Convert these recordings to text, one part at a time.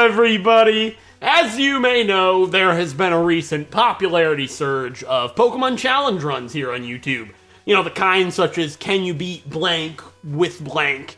everybody! As you may know, there has been a recent popularity surge of Pokemon challenge runs here on YouTube. You know, the kind such as can you beat blank with blank?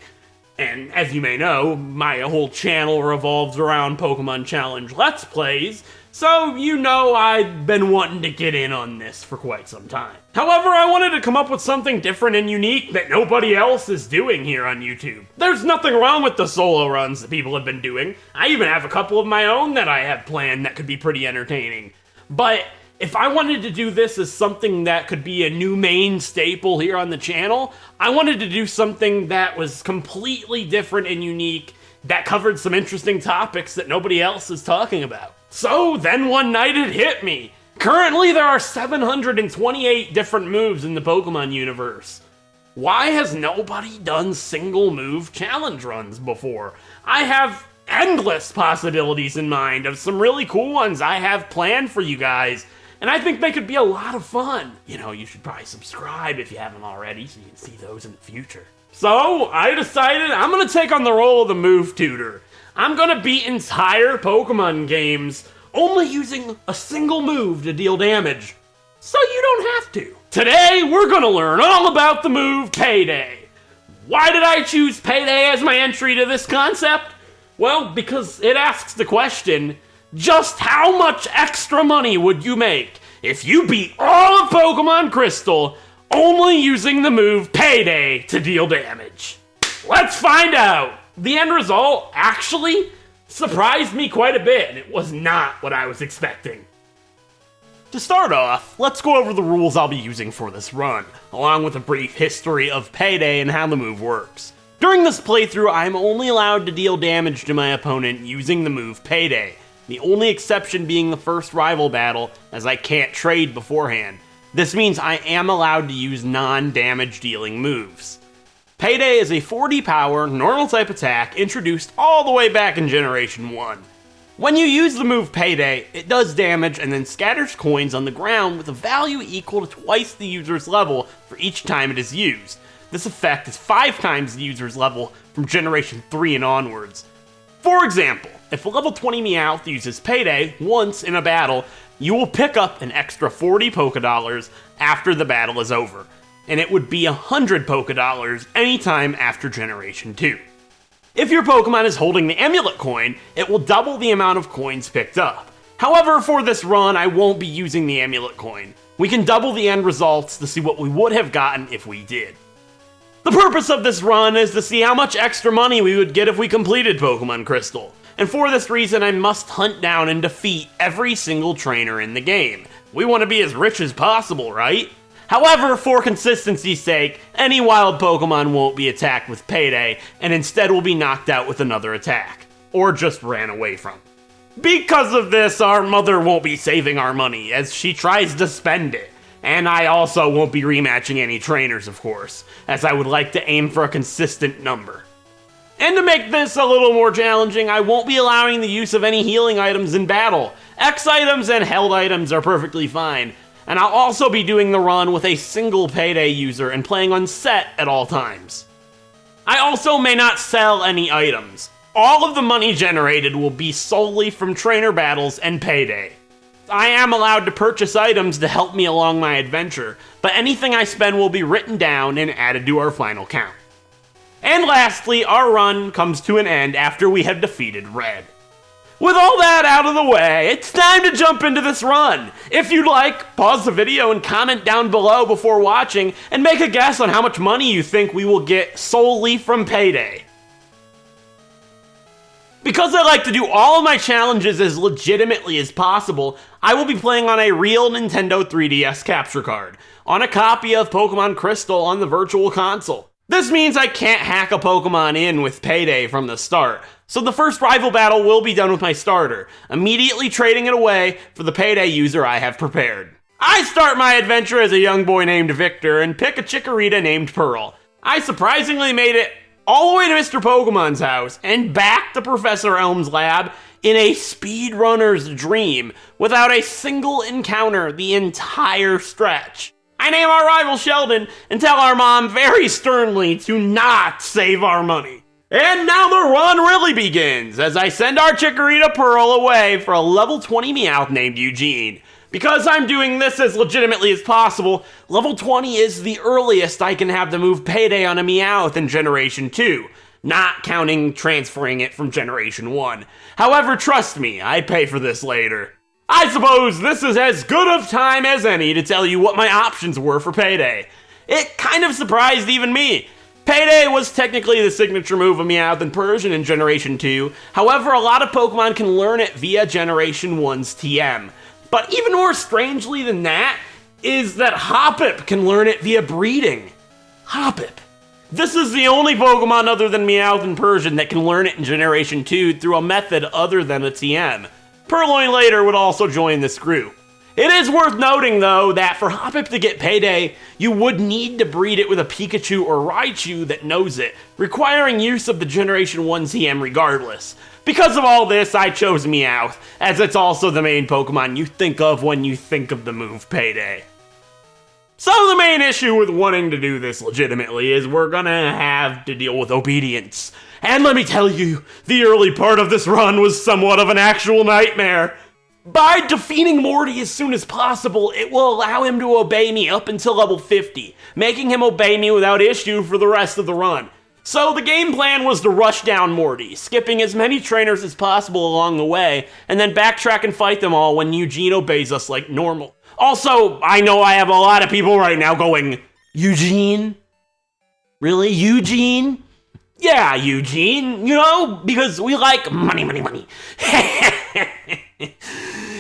And as you may know, my whole channel revolves around Pokemon challenge Let's Plays, so you know I've been wanting to get in on this for quite some time. However, I wanted to come up with something different and unique that nobody else is doing here on YouTube. There's nothing wrong with the solo runs that people have been doing. I even have a couple of my own that I have planned that could be pretty entertaining. But if I wanted to do this as something that could be a new main staple here on the channel, I wanted to do something that was completely different and unique, that covered some interesting topics that nobody else is talking about. So then one night it hit me. Currently there are 728 different moves in the Pokemon universe. Why has nobody done single move challenge runs before? I have endless possibilities in mind of some really cool ones I have planned for you guys, and I think they could be a lot of fun. You know, you should probably subscribe if you haven't already so you can see those in the future. So I decided I'm gonna take on the role of the Move Tutor. I'm gonna beat entire Pokemon games only using a single move to deal damage, so you don't have to. Today, we're gonna learn all about the move Payday. Why did I choose Payday as my entry to this concept? Well, because it asks the question, just how much extra money would you make if you beat all of Pokemon Crystal only using the move Payday to deal damage? Let's find out! The end result actually surprised me quite a bit, and it was not what I was expecting. To start off, let's go over the rules I'll be using for this run, along with a brief history of Payday and how the move works. During this playthrough, I'm only allowed to deal damage to my opponent using the move Payday, the only exception being the first rival battle, as I can't trade beforehand. This means I am allowed to use non-damage dealing moves. Payday is a 40 power, normal type attack introduced all the way back in Generation 1. When you use the move Payday, it does damage and then scatters coins on the ground with a value equal to twice the user's level for each time it is used. This effect is 5 times the user's level from Generation 3 and onwards. For example, if a level 20 Meowth uses Payday once in a battle, you will pick up an extra 40 Pokédollars after the battle is over, and it would be 100 Pokédollars anytime after Generation 2. If your Pokemon is holding the Amulet coin, it will double the amount of coins picked up. However, for this run, I won't be using the Amulet coin. We can double the end results to see what we would have gotten if we did. The purpose of this run is to see how much extra money we would get if we completed Pokemon Crystal. And for this reason, I must hunt down and defeat every single trainer in the game. We want to be as rich as possible, right? However, for consistency's sake, any wild Pokemon won't be attacked with Payday, and instead will be knocked out with another attack, or just ran away from. Because of this, our mother won't be saving our money, as she tries to spend it. And I also won't be rematching any trainers, of course, as I would like to aim for a consistent number. And to make this a little more challenging, I won't be allowing the use of any healing items in battle. X items and held items are perfectly fine. And I'll also be doing the run with a single Payday user and playing on set at all times. I also may not sell any items. All of the money generated will be solely from trainer battles and Payday. I am allowed to purchase items to help me along my adventure, but anything I spend will be written down and added to our final count. And lastly, our run comes to an end after we have defeated Red. With all that out of the way, it's time to jump into this run. If you'd like, pause the video and comment down below before watching and make a guess on how much money you think we will get solely from Payday. Because I like to do all of my challenges as legitimately as possible, I will be playing on a real Nintendo 3DS capture card, on a copy of Pokemon Crystal on the Virtual Console. This means I can't hack a Pokemon in with Payday from the start, so the first rival battle will be done with my starter, immediately trading it away for the Payday user I have prepared. I start my adventure as a young boy named Victor and pick a Chikorita named Pearl. I surprisingly made it all the way to Mr. Pokemon's house and back to Professor Elm's lab in a speedrunner's dream without a single encounter the entire stretch. I name our rival Sheldon and tell our mom very sternly to not save our money. And now the run really begins, as I send our Chikorita Pearl away for a level 20 Meowth named Eugene. Because I'm doing this as legitimately as possible, level 20 is the earliest I can have the move Payday on a Meowth in Generation 2, not counting transferring it from Generation 1. However, trust me, I pay for this later. I suppose this is as good of time as any to tell you what my options were for Payday. It kind of surprised even me. Payday was technically the signature move of Meowth and Persian in Generation 2, however a lot of Pokemon can learn it via Generation 1's TM. But even more strangely than that is that Hoppip can learn it via breeding. Hoppip. This is the only Pokemon other than Meowth and Persian that can learn it in Generation 2 through a method other than a TM. Purloin later would also join this group. It is worth noting, though, that for Hoppip to get Payday, you would need to breed it with a Pikachu or Raichu that knows it, requiring use of the Generation 1 TM regardless. Because of all this, I chose Meowth, as it's also the main Pokemon you think of when you think of the move Payday. So the main issue with wanting to do this legitimately is we're gonna have to deal with obedience. And let me tell you, the early part of this run was somewhat of an actual nightmare. By defeating Morty as soon as possible, it will allow him to obey me up until level 50, making him obey me without issue for the rest of the run. So the game plan was to rush down Morty, skipping as many trainers as possible along the way, and then backtrack and fight them all when Eugene obeys us like normal. Also, I know I have a lot of people right now going, Eugene? Really, Eugene? Yeah, Eugene, you know, because we like money, money, money.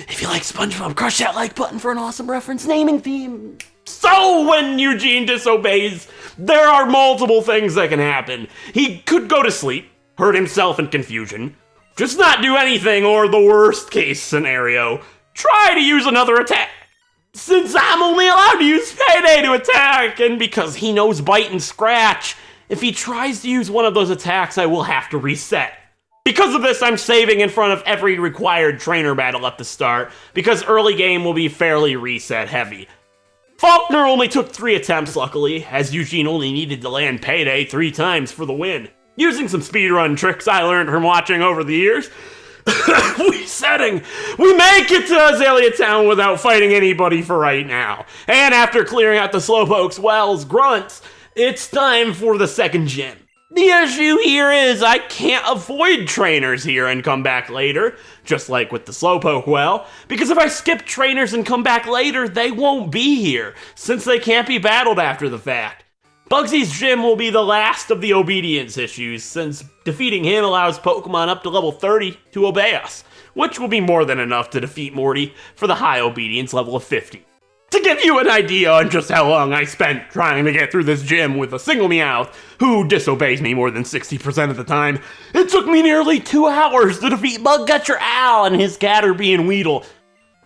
If you like SpongeBob, crush that like button for an awesome reference naming theme. So when Eugene disobeys, there are multiple things that can happen. He could go to sleep, hurt himself in confusion, just not do anything, or the worst case scenario, try to use another attack. Since I'm only allowed to use Payday to attack, and because he knows Bite and Scratch, if he tries to use one of those attacks, I will have to reset. Because of this, I'm saving in front of every required trainer battle at the start, because early game will be fairly reset heavy. Faulkner only took 3 attempts, luckily, as Eugene only needed to land Payday 3 times for the win. Using some speedrun tricks I learned from watching over the years, resetting, we make it to Azalea Town without fighting anybody for right now. And after clearing out the Slowpokes, Wells, Grunts, it's time for the second gym. The issue here is I can't avoid trainers here and come back later, just like with the Slowpoke well, because if I skip trainers and come back later, they won't be here, since they can't be battled after the fact. Bugsy's gym will be the last of the obedience issues, since defeating him allows Pokemon up to level 30 to obey us, which will be more than enough to defeat Morty for the high obedience level of 50. To give you an idea on just how long I spent trying to get through this gym with a single Meowth, who disobeys me more than 60% of the time, it took me nearly 2 hours to defeat Bugcatcher Al and his Caterpie and Weedle.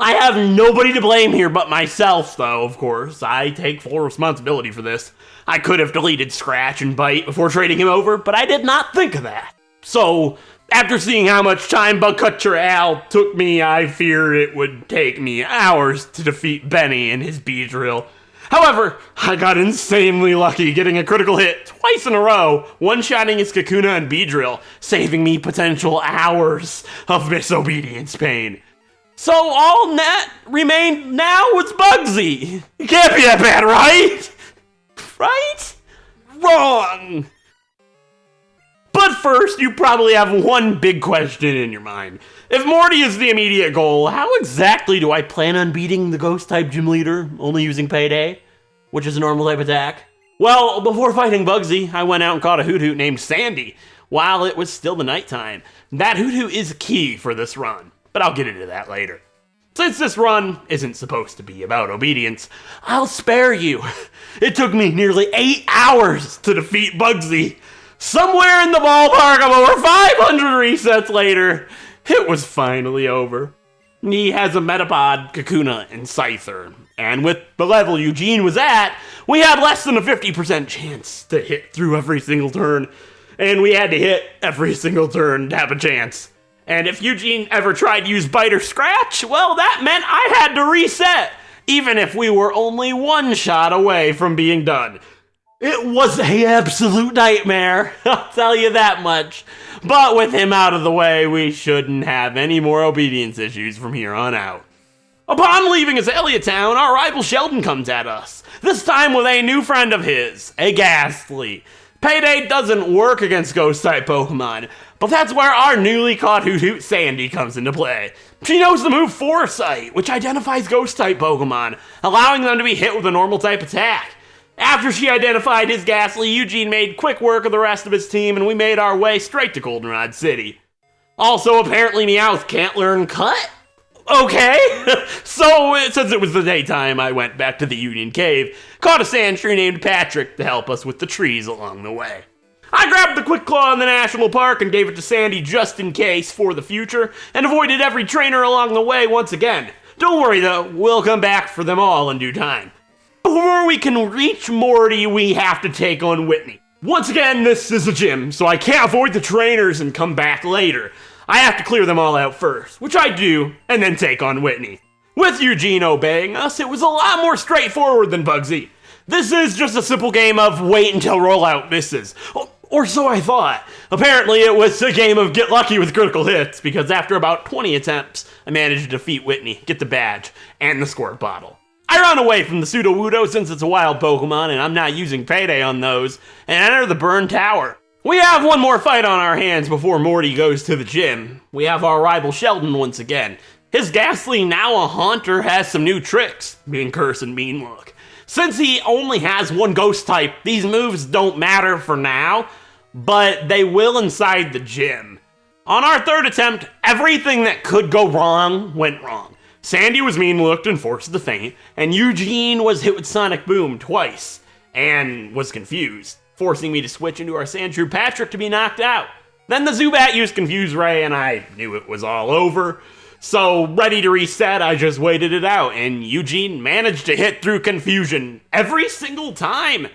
I have nobody to blame here but myself, though, of course. I take full responsibility for this. I could have deleted Scratch and Bite before trading him over, but I did not think of that. So, after seeing how much time Bugcatcher Al took me, I fear it would take me hours to defeat Benny and his Beedrill. However, I got insanely lucky getting a critical hit twice in a row, one-shotting his Kakuna and Beedrill, saving me potential hours of misobedience pain. So all that remained now was Bugsy. It can't be that bad, right? Right? Wrong! But first, you probably have one big question in your mind. If Morty is the immediate goal, how exactly do I plan on beating the Ghost-type gym leader, only using Payday, which is a normal-type attack? Well, before fighting Bugsy, I went out and caught a Hoot-Hoot named Sandy, while it was still the nighttime. That Hoot-Hoot is key for this run, but I'll get into that later. Since this run isn't supposed to be about obedience, I'll spare you. It took me nearly 8 hours to defeat Bugsy. Somewhere in the ballpark of over 500 resets later, it was finally over. He has a Metapod, Kakuna, and Scyther, and with the level Eugene was at, we had less than a 50% chance to hit through every single turn, and we had to hit every single turn to have a chance. And if Eugene ever tried to use Bite or Scratch, well, that meant I had to reset, even if we were only 1 shot away from being done. It was an absolute nightmare, I'll tell you that much. But with him out of the way, we shouldn't have any more obedience issues from here on out. Upon leaving Azalea Town, our rival Sheldon comes at us, this time with a new friend of his, a Ghastly. Payday doesn't work against Ghost-type Pokemon, but that's where our newly caught Hoot Hoot Sandy comes into play. She knows the move Foresight, which identifies Ghost-type Pokemon, allowing them to be hit with a normal-type attack. After she identified his Ghastly, Eugene made quick work of the rest of his team, and we made our way straight to Goldenrod City. Also, apparently Meowth can't learn Cut? Okay, so since it was the daytime, I went back to the Union Cave, caught a sandshrew named Patrick to help us with the trees along the way. I grabbed the Quick Claw in the National Park and gave it to Sandy just in case for the future, and avoided every trainer along the way once again. Don't worry though, we'll come back for them all in due time. Before we can reach Morty, we have to take on Whitney. Once again, this is a gym, so I can't avoid the trainers and come back later. I have to clear them all out first, which I do, and then take on Whitney. With Eugene obeying us, it was a lot more straightforward than Bugsy. This is just a simple game of wait until rollout misses. Or so I thought. Apparently it was a game of get lucky with critical hits, because after about 20 attempts, I managed to defeat Whitney, get the badge, and the squirt bottle. I run away from the Sudowoodo since it's a wild Pokemon and I'm not using Payday on those, and enter the Burn Tower. We have one more fight on our hands before Morty goes to the gym. We have our rival Sheldon once again. His Ghastly, now a Haunter, has some new tricks, being Curse and Mean Look. Since he only has one Ghost type, these moves don't matter for now, but they will inside the gym. On our third attempt, everything that could go wrong went wrong. Sandy was Mean Looked and forced to faint, and Eugene was hit with Sonic Boom twice, and was confused, forcing me to switch into our Sandshrew Patrick to be knocked out. Then the Zubat used Confuse Ray, and I knew it was all over. So, ready to reset, I just waited it out, and Eugene managed to hit through Confusion every single time,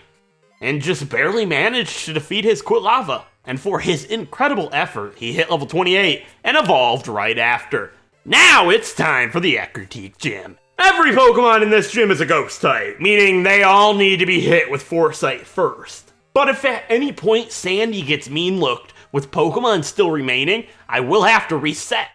and just barely managed to defeat his Quilava. And for his incredible effort, he hit level 28 and evolved right after. Now it's time for the Ecruteak Gym. Every Pokemon in this gym is a Ghost type, meaning they all need to be hit with Foresight first. But if at any point Sandy gets Mean Looked with Pokemon still remaining, I will have to reset.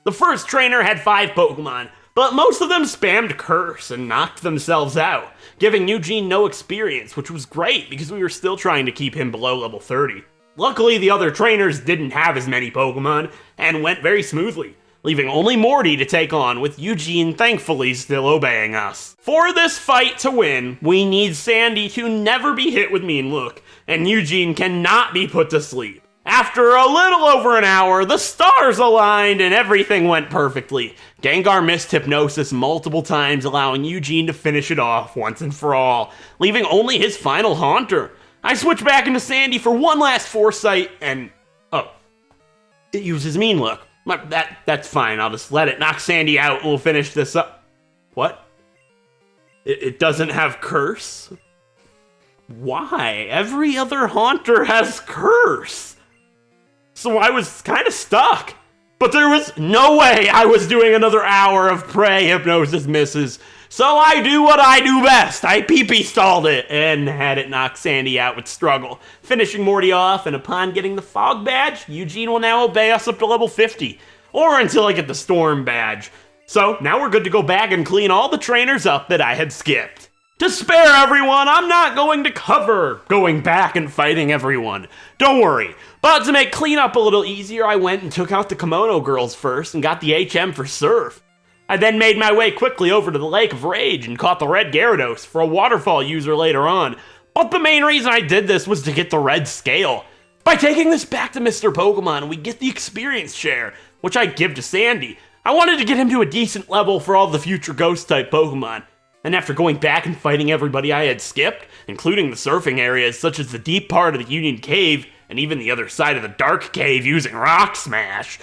The first trainer had 5 Pokemon, but most of them spammed Curse and knocked themselves out, giving Eugene no experience, which was great because we were still trying to keep him below level 30. Luckily, the other trainers didn't have as many Pokemon and went very smoothly, leaving only Morty to take on, with Eugene thankfully still obeying us. For this fight to win, we need Sandy to never be hit with Mean Look, and Eugene cannot be put to sleep. After a little over an hour, the stars aligned and everything went perfectly. Gengar missed Hypnosis multiple times, allowing Eugene to finish it off once and for all, leaving only his final Haunter. I switched back into Sandy for one last Foresight, and it uses Mean Look. That's fine, I'll just let it knock Sandy out and we'll finish this up. What? It doesn't have Curse? Why? Every other Haunter has Curse! So I was kind of stuck. But there was no way I was doing another hour of Prey Hypnosis misses. So I do what I do best. I PP stalled it and had it knock Sandy out with struggle, finishing Morty off, and upon getting the Fog badge, Eugene will now obey us up to level 50, or until I get the Storm badge. So now we're good to go back and clean all the trainers up that I had skipped. To spare everyone, I'm not going to cover going back and fighting everyone. Don't worry. But to make cleanup a little easier, I went and took out the Kimono girls first and got the HM for Surf. I then made my way quickly over to the Lake of Rage and caught the Red Gyarados for a Waterfall user later on. But the main reason I did this was to get the Red Scale. By taking this back to Mr. Pokemon, we get the experience share, which I give to Sandy. I wanted to get him to a decent level for all the future Ghost-type Pokemon. And after going back and fighting everybody I had skipped, including the surfing areas such as the deep part of the Union Cave, and even the other side of the Dark Cave using Rock Smash,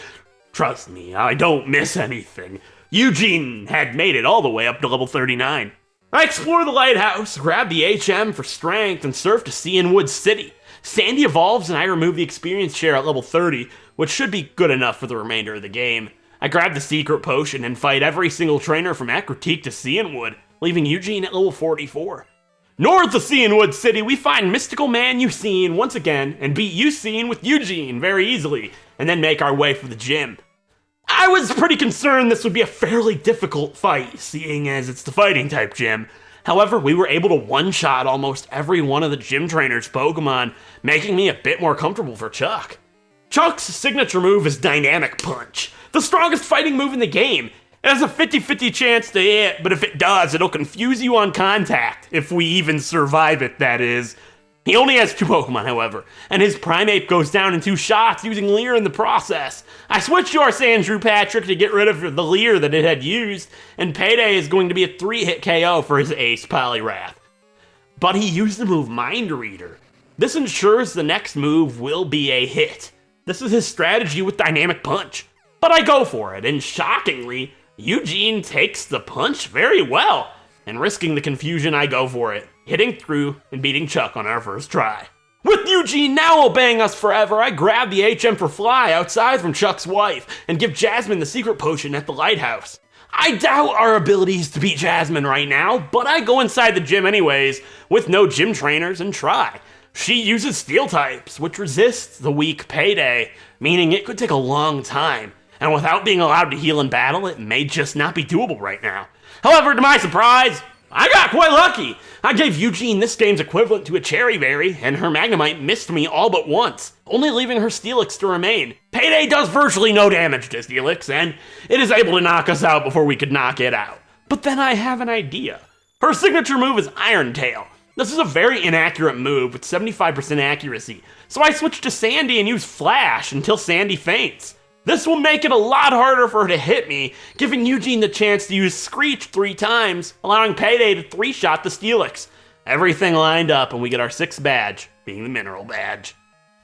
trust me, I don't miss anything. Eugene had made it all the way up to level 39. I explored the lighthouse, grabbed the HM for strength, and surfed to CIANWOOD City. Sandy evolves and I remove the experience share at level 30, which should be good enough for the remainder of the game. I grab the secret potion and fight every single trainer from Ecruteak to CIANWOOD, leaving Eugene at level 44. North of CIANWOOD City, we find mystical man Eugene once again and beat Eugene with Eugene very easily, and then make our way for the gym. I was pretty concerned this would be a fairly difficult fight, seeing as it's the fighting type gym. However, we were able to one-shot almost every one of the gym trainer's Pokemon, making me a bit more comfortable for Chuck. Chuck's signature move is Dynamic Punch, the strongest fighting move in the game. It has a 50-50 chance to hit, but if it does, it'll confuse you on contact, if we even survive it, that is. He only has 2 Pokemon, however, and his Primeape goes down in 2 shots using Leer in the process. I switched to our Sandshrew Patrick to get rid of the Leer that it had used, and Payday is going to be a 3-hit KO for his ace Poliwrath. But he used the move Mind Reader. This ensures the next move will be a hit. This is his strategy with Dynamic Punch. But I go for it, and shockingly, Eugene takes the punch very well, and risking the confusion, I go for it, hitting through and beating Chuck on our first try. With Eugene now obeying us forever, I grab the HM for Fly outside from Chuck's wife and give Jasmine the secret potion at the lighthouse. I doubt our abilities to beat Jasmine right now, but I go inside the gym anyways, with no gym trainers, and try. She uses Steel types, which resists the weak Payday, meaning it could take a long time. And without being allowed to heal in battle, it may just not be doable right now. However, to my surprise, I got quite lucky. I gave Eugene this game's equivalent to a Cherry Berry, and her Magnemite missed me all but once, only leaving her Steelix to remain. Payday does virtually no damage to Steelix, and it is able to knock us out before we could knock it out. But then I have an idea. Her signature move is Iron Tail. This is a very inaccurate move with 75% accuracy, so I switch to Sandy and use Flash until Sandy faints. This will make it a lot harder for her to hit me, giving Eugene the chance to use Screech 3 times, allowing Payday to 3-shot the Steelix. Everything lined up and we get our 6th badge, being the Mineral Badge.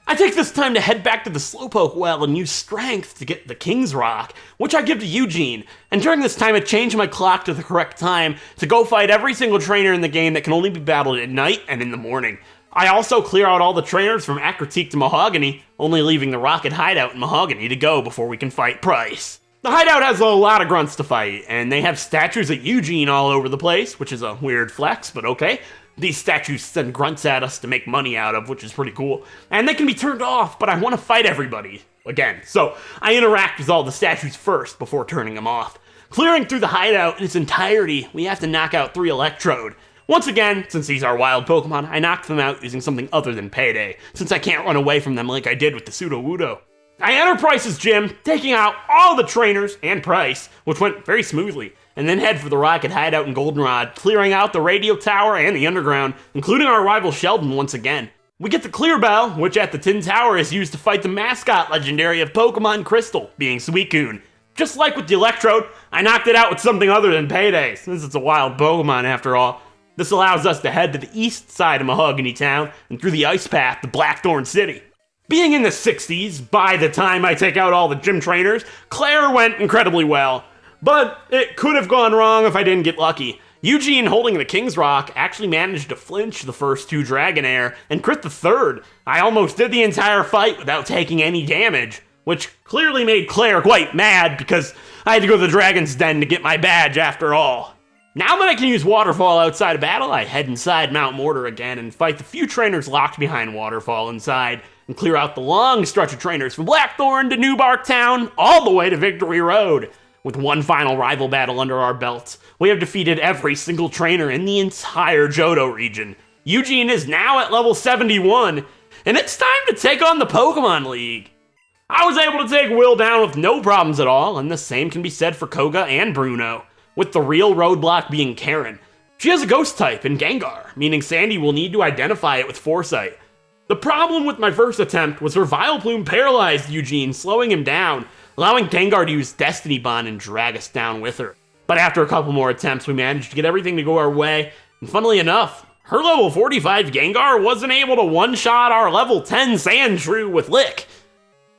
I take this time to head back to the Slowpoke well and use Strength to get the King's Rock, which I give to Eugene, and during this time I change my clock to the correct time to go fight every single trainer in the game that can only be battled at night and in the morning. I also clear out all the trainers from Acritique to Mahogany, only leaving the Rocket Hideout in Mahogany to go before we can fight Price. The Hideout has a lot of grunts to fight, and they have statues of Eugene all over the place, which is a weird flex, but okay. These statues send grunts at us to make money out of, which is pretty cool. And they can be turned off, but I want to fight everybody again. So I interact with all the statues first before turning them off. Clearing through the Hideout in its entirety, we have to knock out 3 Electrode. Once again, since these are wild Pokemon, I knocked them out using something other than Payday, since I can't run away from them like I did with the Sudowoodo. I enter Price's gym, taking out all the trainers and Price, which went very smoothly, and then head for the Rocket Hideout in Goldenrod, clearing out the radio tower and the underground, including our rival Sheldon once again. We get the Clear Bell, which at the Tin Tower is used to fight the mascot legendary of Pokemon Crystal, being Suicune. Just like with the Electrode, I knocked it out with something other than Payday, since it's a wild Pokemon after all. This allows us to head to the east side of Mahogany Town and through the ice path to Blackthorn City. Being in the 60s, by the time I take out all the gym trainers, Claire went incredibly well. But it could have gone wrong if I didn't get lucky. Eugene, holding the King's Rock, actually managed to flinch the first 2 Dragonair and crit the 3rd. I almost did the entire fight without taking any damage, which clearly made Claire quite mad because I had to go to the Dragon's Den to get my badge after all. Now that I can use Waterfall outside of battle, I head inside Mount Mortar again and fight the few trainers locked behind Waterfall inside, and clear out the long stretch of trainers from Blackthorn to New Bark Town, all the way to Victory Road. With one final rival battle under our belts, we have defeated every single trainer in the entire Johto region. Eugene is now at level 71, and it's time to take on the Pokemon League. I was able to take Will down with no problems at all, and the same can be said for Koga and Bruno, with the real roadblock being Karen. She has a ghost type in Gengar, meaning Sandy will need to identify it with Foresight. The problem with my first attempt was her Vileplume paralyzed Eugene, slowing him down, allowing Gengar to use Destiny Bond and drag us down with her. But after a couple more attempts, we managed to get everything to go our way, and funnily enough, her level 45 Gengar wasn't able to one-shot our level 10 Sandshrew with Lick.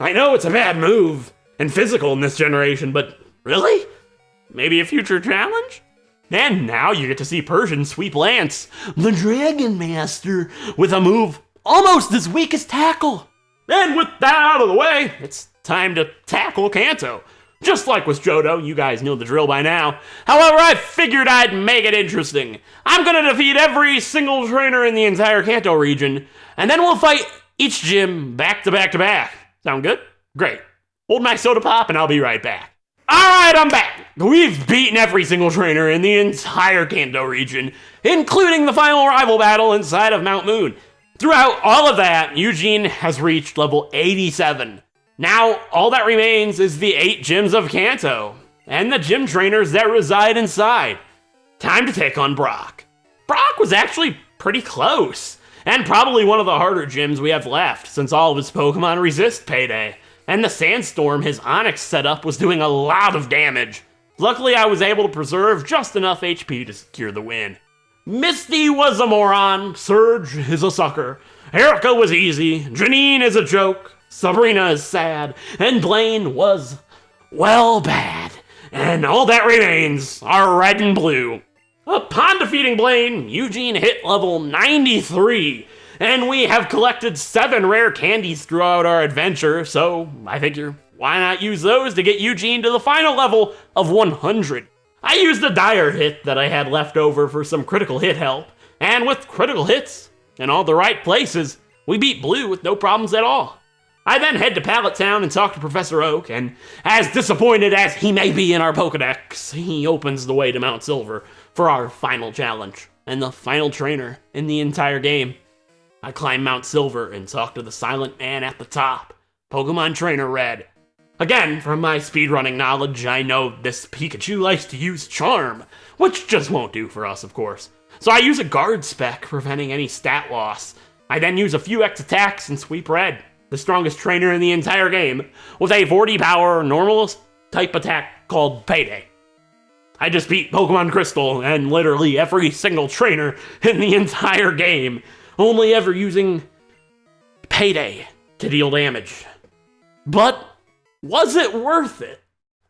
I know it's a bad move, and physical in this generation, but really? Maybe a future challenge? And now you get to see Persian sweep Lance, the Dragon Master, with a move almost as weak as Tackle. And with that out of the way, it's time to tackle Kanto. Just like with Johto, you guys know the drill by now. However, I figured I'd make it interesting. I'm gonna defeat every single trainer in the entire Kanto region, and then we'll fight each gym back to back to back. Sound good? Great. Hold my soda pop and I'll be right back. Alright, I'm back. We've beaten every single trainer in the entire Kanto region, including the final rival battle inside of Mount Moon. Throughout all of that, Eugene has reached level 87. Now, all that remains is the 8 gyms of Kanto, and the gym trainers that reside inside. Time to take on Brock. Brock was actually pretty close, and probably one of the harder gyms we have left, since all of his Pokemon resist Payday, and the Sandstorm his Onix setup was doing a lot of damage. Luckily, I was able to preserve just enough HP to secure the win. Misty was a moron, Surge is a sucker, Erica was easy, Janine is a joke, Sabrina is sad, and Blaine was, well, bad. And all that remains are red and blue. Upon defeating Blaine, Eugene hit level 93, and we have collected 7 rare candies throughout our adventure, so I figure, why not use those to get Eugene to the final level of 100? I used a dire hit that I had left over for some critical hit help, and with critical hits in all the right places, we beat Blue with no problems at all. I then head to Pallet Town and talk to Professor Oak, and as disappointed as he may be in our Pokedex, he opens the way to Mount Silver for our final challenge, and the final trainer in the entire game. I climb Mount Silver and talk to the silent man at the top, Pokemon Trainer Red. Again, from my speedrunning knowledge, I know this Pikachu likes to use Charm, which just won't do for us, of course. So I use a guard spec, preventing any stat loss. I then use a few X attacks and sweep Red, the strongest trainer in the entire game, with a 40 power normal type attack called Payday. I just beat Pokemon Crystal and literally every single trainer in the entire game, only ever using Payday to deal damage. But was it worth it?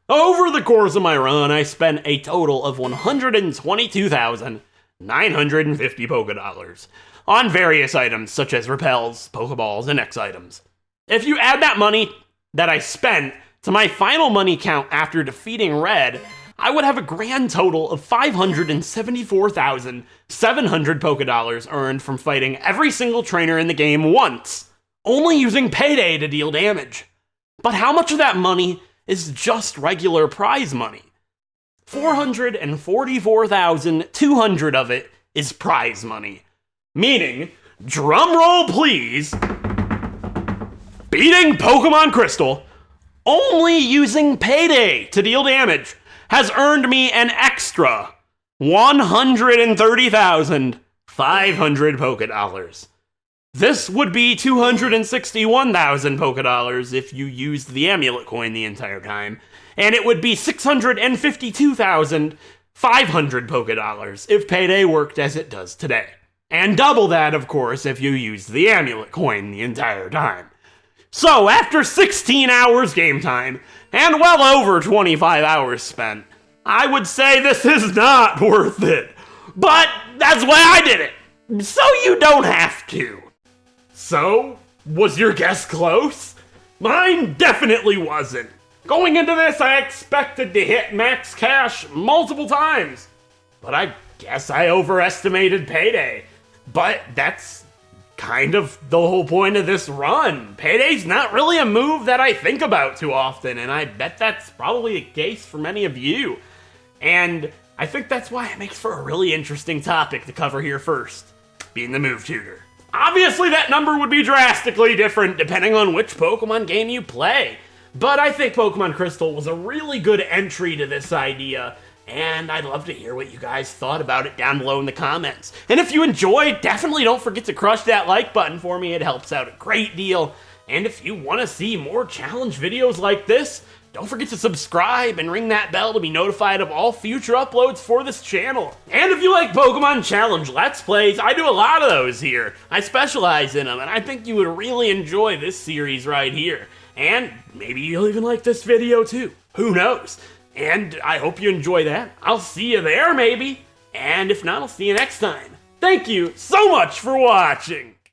Over the course of my run, I spent a total of 122,950 Pokedollars on various items such as repels, Pokeballs, and X items. If you add that money that I spent to my final money count after defeating Red, I would have a grand total of 574,700 Pokedollars earned from fighting every single trainer in the game once, only using Payday to deal damage. But how much of that money is just regular prize money? 444,200 of it is prize money. Meaning, drumroll please, beating Pokemon Crystal, only using Payday to deal damage, has earned me an extra 130,500 Pokedollars. This would be 261,000 Pokedollars if you used the amulet coin the entire time, and it would be 652,500 Pokedollars if Payday worked as it does today. And double that, of course, if you used the amulet coin the entire time. So, after 16 hours game time, and well over 25 hours spent, I would say this is not worth it. But that's why I did it, so you don't have to. So, was your guess close? Mine definitely wasn't. Going into this, I expected to hit max cash multiple times, but I guess I overestimated Payday. But that's kind of the whole point of this run. Payday's not really a move that I think about too often, and I bet that's probably the case for many of you. And I think that's why it makes for a really interesting topic to cover here first, being the Move Tutor. Obviously that number would be drastically different depending on which Pokemon game you play, but I think Pokemon Crystal was a really good entry to this idea, and I'd love to hear what you guys thought about it down below in the comments. And if you enjoyed, definitely don't forget to crush that like button for me, it helps out a great deal. And if you want to see more challenge videos like this, don't forget to subscribe and ring that bell to be notified of all future uploads for this channel. And if you like Pokemon Challenge Let's Plays, I do a lot of those here. I specialize in them, and I think you would really enjoy this series right here. And maybe you'll even like this video too. Who knows? And I hope you enjoy that. I'll see you there maybe. And if not, I'll see you next time. Thank you so much for watching.